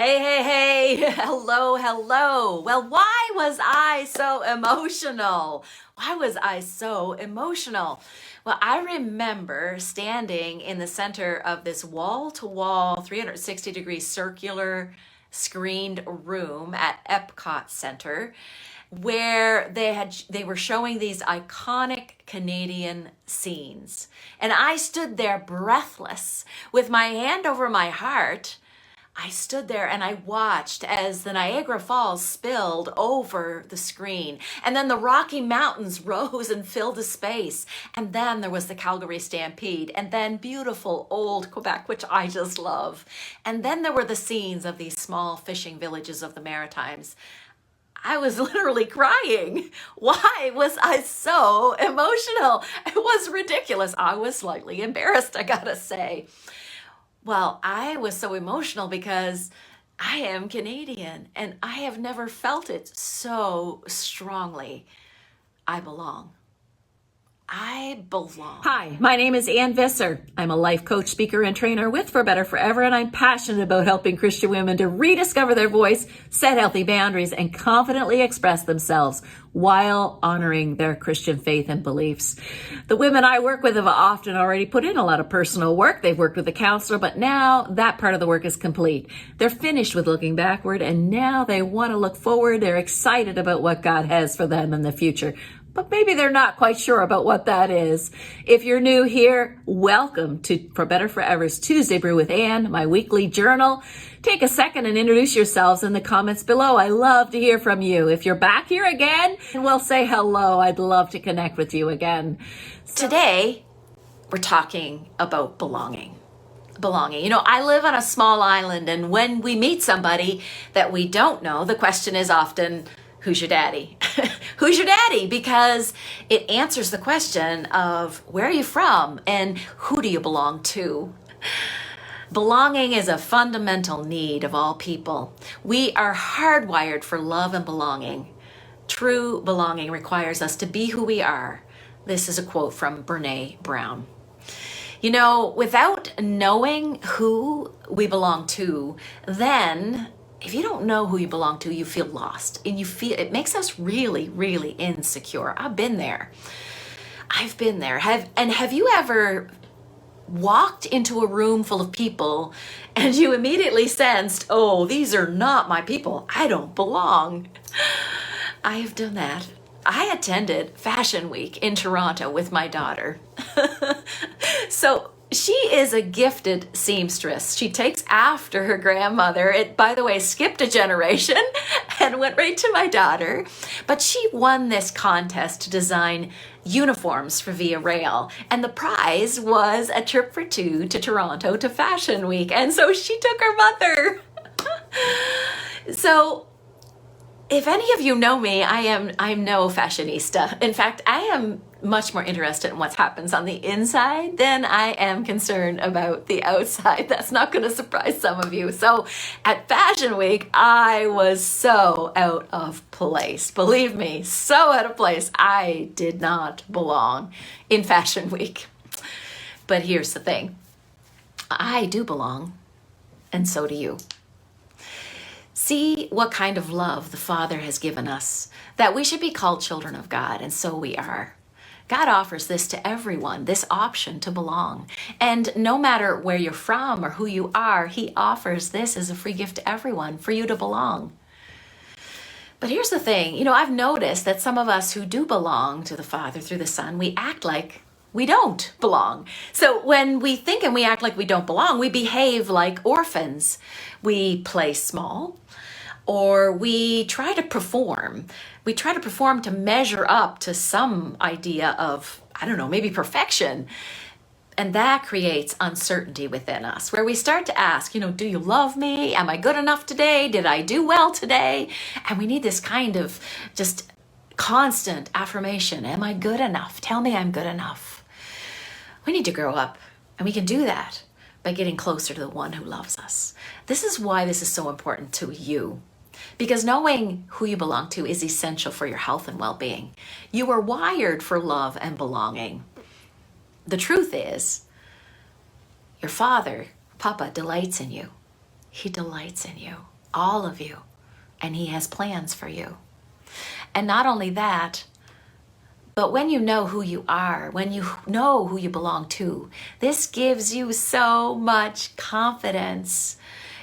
Hey, hey, hey, hello, hello. Well, why was I so emotional? Why was I so emotional? Well, I remember standing in the center of this wall-to-wall, 360-degree circular screened room at Epcot Center where they were showing these iconic Canadian scenes. And I stood there breathless with my hand over my heart. I stood there and I watched as the Niagara Falls spilled over the screen. And then the Rocky Mountains rose and filled the space. And then there was the Calgary Stampede. And then beautiful old Quebec, which I just love. And then there were the scenes of these small fishing villages of the Maritimes. I was literally crying. Why was I so emotional? It was ridiculous. I was slightly embarrassed, I gotta say. Well, I was so emotional because I am Canadian and I have never felt it so strongly. I belong. I belong. Hi, my name is Ann Visser. I'm a life coach, speaker, and trainer with For Better Forever, and I'm passionate about helping Christian women to rediscover their voice, set healthy boundaries, and confidently express themselves while honoring their Christian faith and beliefs. The women I work with have often already put in a lot of personal work. They've worked with a counselor, but now that part of the work is complete. They're finished with looking backward, and now they want to look forward. They're excited about what God has for them in the future, but maybe they're not quite sure about what that is. If you're new here, welcome to For Better Forever's Tuesday Brew with Ann, my weekly journal. Take a second and introduce yourselves in the comments below. I love to hear from you. If you're back here again, we'll say hello. I'd love to connect with you again. Today, we're talking about belonging. Belonging. You know, I live on a small island, and when we meet somebody that we don't know, the question is often, who's your daddy? Who's your daddy? Because it answers the question of where are you from and who do you belong to? Belonging is a fundamental need of all people. We are hardwired for love and belonging. True belonging requires us to be who we are. This is a quote from Brene Brown. You know, without knowing who we belong to, then if you don't know who you belong to, you feel lost and it makes us really, really insecure. I've been there. I've been there. Have you ever walked into a room full of people and you immediately sensed, oh, these are not my people. I don't belong. I have done that. I attended Fashion Week in Toronto with my daughter. So she is a gifted seamstress. She takes after her grandmother. It, by the way, skipped a generation and went right to my daughter. But she won this contest to design uniforms for Via Rail. And the prize was a trip for two to Toronto to Fashion Week. And so she took her mother. So if any of you know me, I'm no fashionista. In fact, I am much more interested in what happens on the inside than I am concerned about the outside. That's not going to surprise some of you. So at Fashion Week, I was so out of place. Believe me, so out of place. I did not belong in Fashion Week. But here's the thing. I do belong, and so do you. See what kind of love the Father has given us, that we should be called children of God, and so we are. God offers this to everyone, this option to belong. And no matter where you're from or who you are, He offers this as a free gift to everyone for you to belong. But here's the thing, you know, I've noticed that some of us who do belong to the Father through the Son, we act like we don't belong. So when we think and we act like we don't belong, we behave like orphans. We play small, or we try to perform. We try to perform to measure up to some idea of, I don't know, maybe perfection. And that creates uncertainty within us, where we start to ask, you know, do you love me? Am I good enough today? Did I do well today? And we need this kind of just constant affirmation. Am I good enough? Tell me I'm good enough. We need to grow up, and we can do that by getting closer to the one who loves us. This is why this is so important to you. Because knowing who you belong to is essential for your health and well-being. You are wired for love and belonging. The truth is, your Father, Papa, delights in you. He delights in you, all of you, and he has plans for you. And not only that, but when you know who you are, when you know who you belong to, this gives you so much confidence.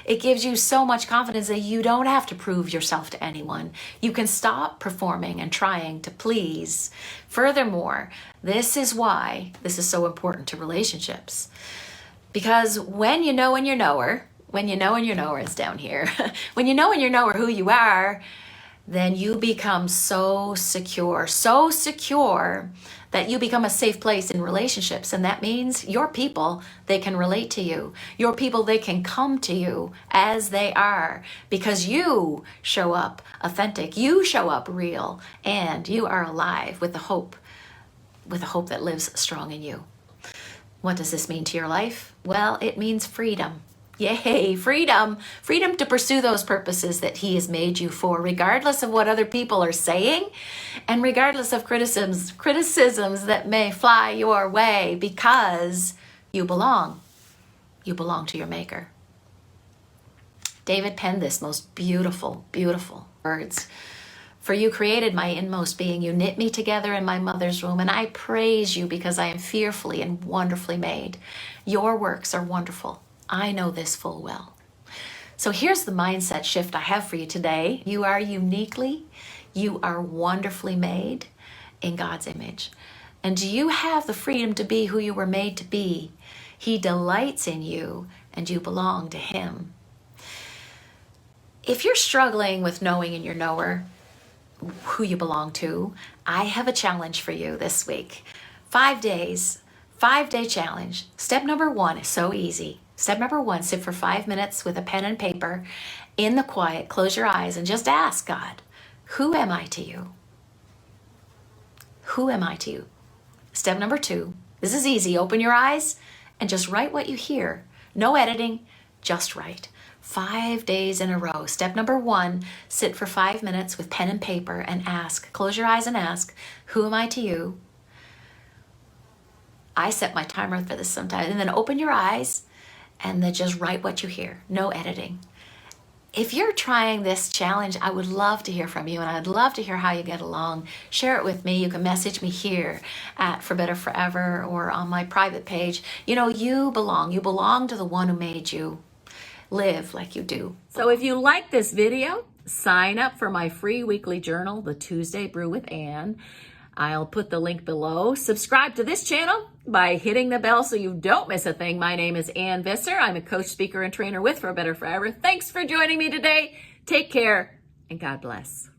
It gives you so much confidence that you don't have to prove yourself to anyone. You can stop performing and trying to please. Furthermore, this is why this is so important to relationships. Because when you know and your knower, when you know and your knower is down here, when you know and your knower who you are, then you become so secure that you become a safe place in relationships. And that means your people, they can relate to you. Your people, they can come to you as they are because you show up authentic, you show up real, and you are alive with the hope that lives strong in you. What does this mean to your life? Well, it means freedom. Yay, freedom. Freedom to pursue those purposes that he has made you for, regardless of what other people are saying and regardless of criticisms that may fly your way, because you belong. You belong to your maker. David penned this most beautiful, beautiful words. For you created my inmost being. You knit me together in my mother's womb, and I praise you because I am fearfully and wonderfully made. Your works are wonderful. I know this full well. So here's the mindset shift I have for you today. You are wonderfully made in God's image. And you have the freedom to be who you were made to be. He delights in you, and you belong to him. If you're struggling with knowing in your knower who you belong to, I have a challenge for you this week. 5 days, 5-day challenge. Step number 1 is so easy. Step number 1, sit for 5 minutes with a pen and paper in the quiet, close your eyes, and just ask God, who am I to you? Who am I to you? Step number 2, this is easy. Open your eyes and just write what you hear. No editing, just write. 5 days in a row. Step number 1, sit for 5 minutes with pen and paper and ask, close your eyes and ask, who am I to you? I set my timer for this sometimes. And then open your eyes and then just write what you hear. No editing. If you're trying this challenge, I would love to hear from you, and I'd love to hear how you get along. Share it with me. You can message me here at For Better Forever or on my private page. You know, you belong. You belong to the one who made you. Live like you do. So if you like this video, sign up for my free weekly journal, The Tuesday Brew with Ann. I'll put the link below. Subscribe to this channel by hitting the bell so you don't miss a thing. My name is Ann Visser. I'm a coach, speaker, and trainer with For Better Forever. Thanks for joining me today. Take care, and God bless.